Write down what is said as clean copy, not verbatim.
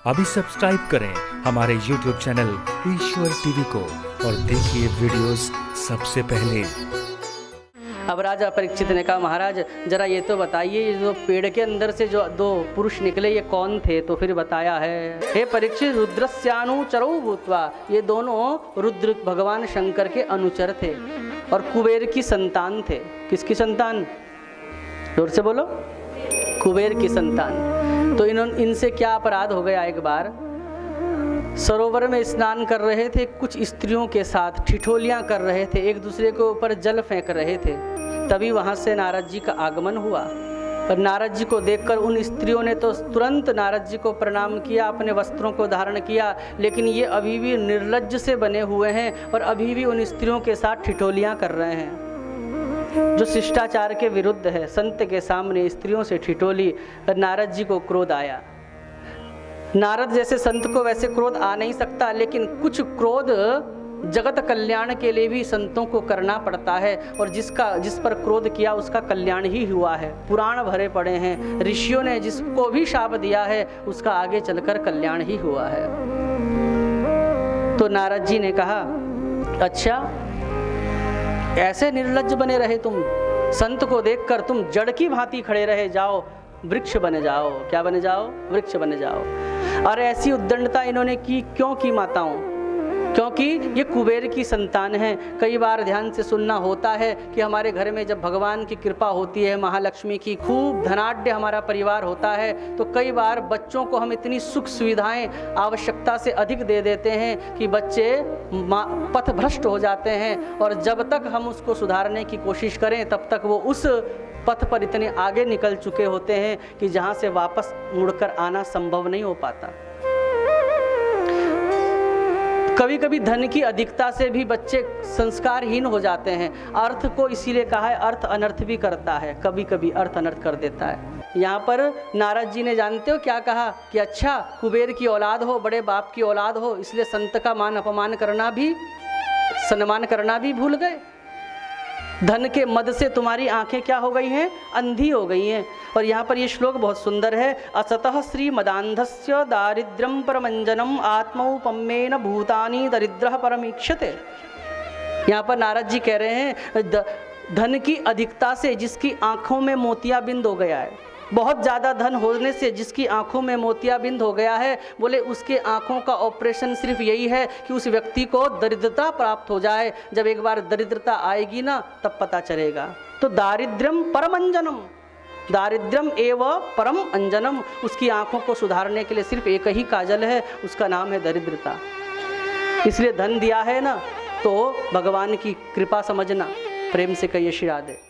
अभी सब्सक्राइब करें हमारे YouTube चैनल ईश्वर टीवी को और देखिए वीडियोस सबसे पहले। अब राजा परीक्षित ने कहा, महाराज जरा ये तो बताइए, ये जो पेड़ के अंदर से जो दो पुरुष निकले ये कौन थे? तो फिर बताया है, हे परीक्षित, रुद्रस्यानुचरौ भूत्वा, ये दोनों रुद्र भगवान शंकर के अनुचर थे और कुबेर की संतान थे। किसकी संतान? जोर से बोलो। कुबेर की संतान। तो इनसे क्या अपराध हो गया? एक बार सरोवर में स्नान कर रहे थे, कुछ स्त्रियों के साथ ठिठोलियां कर रहे थे, एक दूसरे के ऊपर जल फेंक रहे थे। तभी वहां से नारद जी का आगमन हुआ और नारद जी को देखकर उन स्त्रियों ने तो तुरंत नारद जी को प्रणाम किया, अपने वस्त्रों को धारण किया, लेकिन ये अभी भी निर्लज्ज से बने हुए हैं और अभी भी उन स्त्रियों के साथ ठिठोलियां कर रहे हैं, जो शिष्टाचार के विरुद्ध है। संत के सामने स्त्रियों से ठिठोली और नारद जी को क्रोध आया। नारद जैसे संत को वैसे क्रोध आ नहीं सकता, लेकिन कुछ क्रोध जगत कल्याण के लिए भी संतों को करना पड़ता है और जिस पर क्रोध किया उसका कल्याण ही हुआ है। पुराण भरे पड़े हैं, ऋषियों ने जिसको भी शाप दिया है उसका आगे चलकर कल्याण ही हुआ है। तो नारद जी ने कहा, अच्छा ऐसे निर्लज्ज बने रहे तुम, संत को देखकर तुम जड़ की भांति खड़े रहे, जाओ वृक्ष बने जाओ। क्या बने जाओ? वृक्ष बने जाओ। और ऐसी उद्दंडता इन्होंने की क्यों की माताओं? क्योंकि ये कुबेर की संतान है। कई बार ध्यान से सुनना होता है कि हमारे घर में जब भगवान की कृपा होती है, महालक्ष्मी की, खूब धनाढ्य हमारा परिवार होता है, तो कई बार बच्चों को हम इतनी सुख सुविधाएं आवश्यकता से अधिक दे देते हैं कि बच्चे पथभ्रष्ट हो जाते हैं और जब तक हम उसको सुधारने की कोशिश करें तब तक वो उस पथ पर इतने आगे निकल चुके होते हैं कि जहां से वापस मुड़कर आना संभव नहीं हो पाता। कभी कभी धन की अधिकता से भी बच्चे संस्कारहीन हो जाते हैं। अर्थ को इसीलिए कहा है, अर्थ अनर्थ भी करता है, कभी कभी अर्थ अनर्थ कर देता है। यहाँ पर नारद जी ने जानते हो क्या कहा कि अच्छा कुबेर की औलाद हो, बड़े बाप की औलाद हो, इसलिए संत का मान अपमान करना भी, सम्मान करना भी भूल गए। धन के मद से तुम्हारी आंखें क्या हो गई हैं? अंधी हो गई हैं। और यहाँ पर ये श्लोक बहुत सुंदर है, असतः श्री मदांधस्य दारिद्र्यम परमंजनम आत्मौपम्येन भूतानि दरिद्रः परमीक्षते। यहाँ पर नारद जी कह रहे हैं, धन की अधिकता से जिसकी आंखों में मोतियाबिंद हो गया है, बहुत ज़्यादा धन होने से जिसकी आंखों में मोतियाबिंद हो गया है, बोले उसके आंखों का ऑपरेशन सिर्फ यही है कि उस व्यक्ति को दरिद्रता प्राप्त हो जाए। जब एक बार दरिद्रता आएगी ना तब पता चलेगा। तो दारिद्र्यम परम अंजनम, दारिद्र्यम एव परम अंजनम, उसकी आंखों को सुधारने के लिए सिर्फ एक ही काजल है, उसका नाम है दरिद्रता। इसलिए धन दिया है ना तो भगवान की कृपा समझना। प्रेम से कहिए श्री राधे।